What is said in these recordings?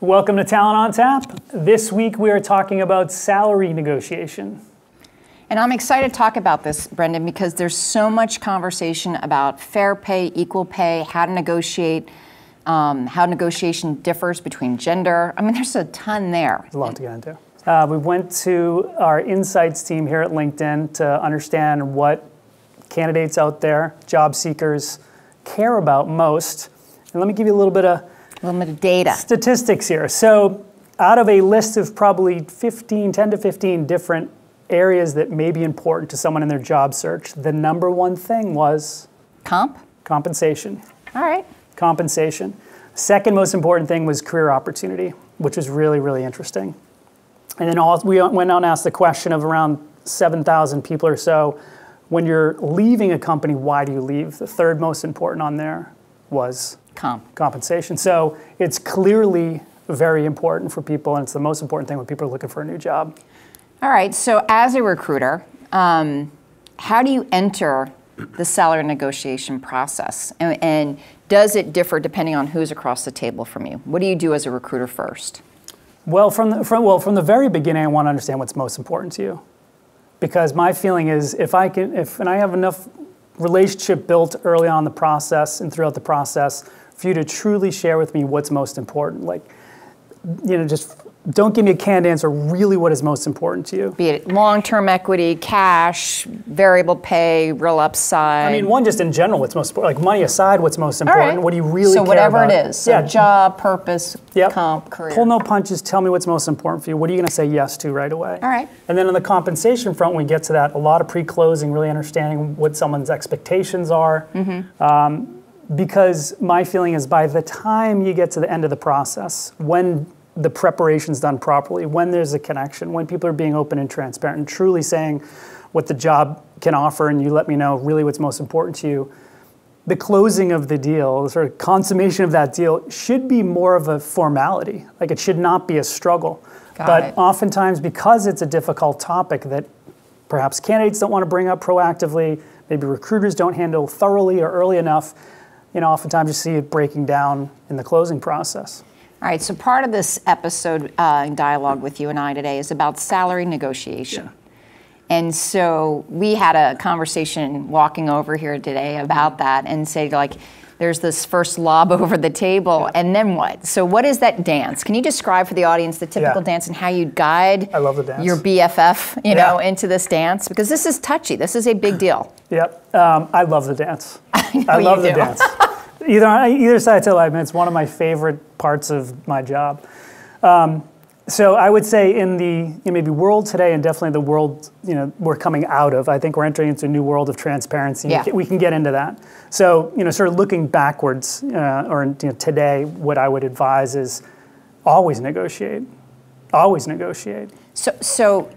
Welcome to Talent on Tap. This week we are talking about salary negotiation. And I'm excited to talk about this, Brendan, because there's so much conversation about fair pay, equal pay, how to negotiate, how negotiation differs between gender. I mean, there's a ton there. There's a lot to get into. We went to our insights team here at LinkedIn to understand what candidates out there, job seekers, care about most. And let me give you a little bit of data. Statistics here. So out of a list of probably 10 to 15 different areas that may be important to someone in their job search, the number one thing was compensation. All right. Compensation. Second most important thing was career opportunity, which was really, really interesting. And then we went out and asked the question of around 7,000 people or so, when you're leaving a company, why do you leave? The third most important on there was compensation. So it's clearly very important for people, and it's the most important thing when people are looking for a new job. All right, so as a recruiter, how do you enter the salary negotiation process? And does it differ depending on who's across the table from you? What do you do as a recruiter first? Well, from the very beginning, I want to understand what's most important to you. Because my feeling is if I have enough relationship built early on in the process and throughout the process for you to truly share with me what's most important, like, just don't give me a canned answer, really what is most important to you. Be it long-term equity, cash, variable pay, real upside. I mean, one, just in general, what's most important, like money aside, what's most important, right. What do you really care about? So whatever it is, so job, purpose, comp, career. Pull no punches, tell me what's most important for you. What are you gonna say yes to right away? All right. And then on the compensation front, when we get to that, a lot of pre-closing, really understanding what someone's expectations are. Because my feeling is by the time you get to the end of the process, when the preparation's done properly, when there's a connection, when people are being open and transparent and truly saying what the job can offer, and you let me know really what's most important to you, the closing of the deal, the sort of consummation of that deal should be more of a formality. Like, it should not be a struggle. But oftentimes, because it's a difficult topic that perhaps candidates don't want to bring up proactively, maybe recruiters don't handle thoroughly or early enough, oftentimes you see it breaking down in the closing process. All right, so part of this episode dialogue with you and I today is about salary negotiation. Yeah. And so we had a conversation walking over here today about that and say, like, there's this first lob over the table, and then what? So what is that dance? Can you describe for the audience the typical dance and how you guide I love the dance. Your BFF, into this dance? Because this is touchy. This is a big deal. Yep. I love the dance. I love the dance. Either side of life, it's one of my favorite parts of my job. So I would say in the maybe world today, and definitely the world we're coming out of, I think we're entering into a new world of transparency. Yeah. We can get into that. So sort of looking backwards, or today, what I would advise is always negotiate. Always negotiate. So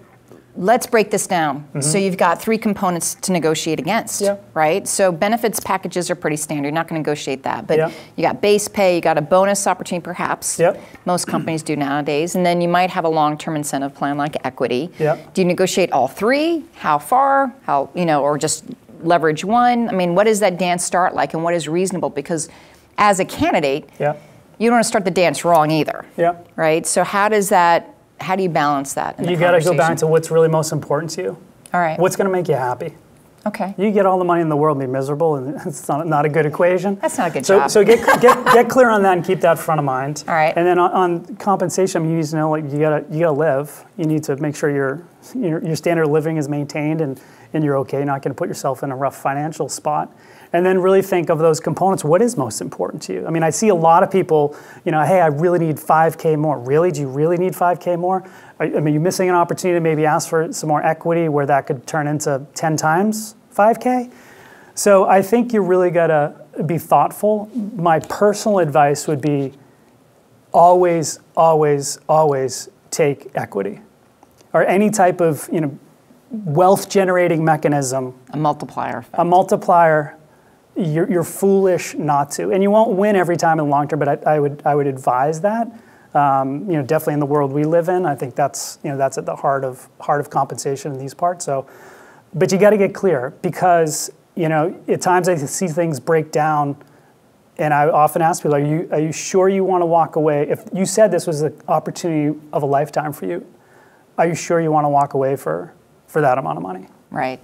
let's break this down. So you've got three components to negotiate against, right? So benefits packages are pretty standard. You're not going to negotiate that. But you got base pay, you got a bonus opportunity perhaps. Most companies do nowadays. And then you might have a long-term incentive plan like equity. Do you negotiate all three? How far? How, or just leverage one? I mean, what does that dance start like, and what is reasonable? Because as a candidate, you don't want to start the dance wrong either, right? So how do you balance that in the conversation? You got to go back to what's really most important to you. All right. What's going to make you happy? Okay. You get all the money in the world and be miserable, and it's not a good equation. That's not a good job. So get clear on that and keep that front of mind. All right. And then on compensation, you need to know, like, you gotta live. You need to make sure your standard of living is maintained and you're okay. You're not going to put yourself in a rough financial spot. And then really think of those components. What is most important to you? I mean, I see a lot of people, hey, I really need 5K more. Really? Do you really need 5K more? I mean, you're missing an opportunity to maybe ask for some more equity where that could turn into 10 times 5K. So I think you really got to be thoughtful. My personal advice would be always, always, always take equity or any type of, wealth generating mechanism. A multiplier effect. A multiplier. You're foolish not to, and you won't win every time in the long term. But I would advise that. Definitely in the world we live in, I think that's at the heart of compensation in these parts. So, but you got to get clear because at times I see things break down And I often ask people, are you sure you want to walk away? If you said this was the opportunity of a lifetime for you, are you sure you want to walk away for that amount of money? Right.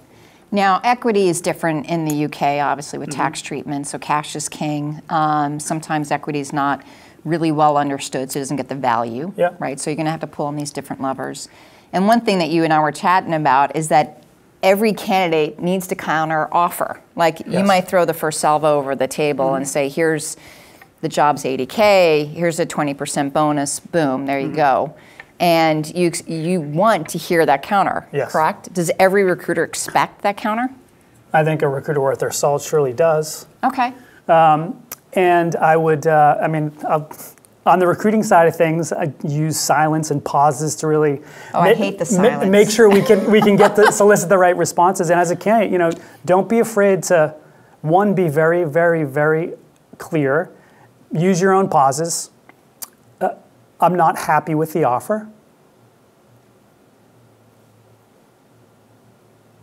Now, equity is different in the UK, obviously, with tax treatment, so cash is king. Sometimes equity is not really well understood, so it doesn't get the value, right? So you're going to have to pull on these different levers. And one thing that you and I were chatting about is that every candidate needs to counter offer. Like you might throw the first salvo over the table and say, here's the job's 80K, here's a 20% bonus, boom, there you go. And you want to hear that counter, correct? Does every recruiter expect that counter? I think a recruiter worth their salt surely does. Okay. And I would, on the recruiting side of things, I use silence and pauses to really I hate the silence. Make sure we can get solicit the right responses. And as a candidate, don't be afraid to, one, be very, very, very clear. Use your own pauses. I'm not happy with the offer.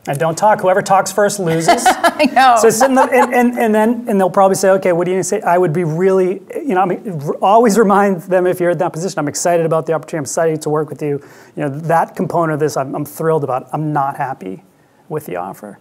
And don't talk. Whoever talks first loses. I know. So and they'll probably say, okay, what do you say? I would be really, always remind them if you're in that position. I'm excited about the opportunity. I'm excited to work with you. That component of this, I'm thrilled about. I'm not happy with the offer.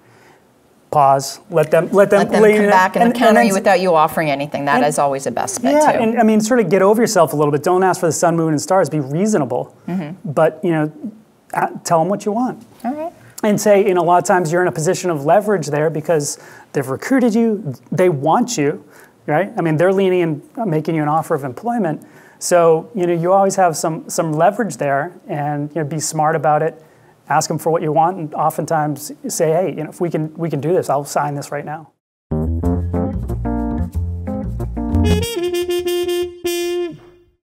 Pause. Let them come back and counter you without you offering anything. That is always the best bet too. Yeah, and sort of get over yourself a little bit. Don't ask for the sun, moon, and stars. Be reasonable, but tell them what you want. All right. And say, a lot of times you're in a position of leverage there because they've recruited you, they want you, right? They're leaning and making you an offer of employment. So, you always have some leverage there, and be smart about it. Ask them for what you want, and oftentimes say, hey, if we can do this, I'll sign this right now.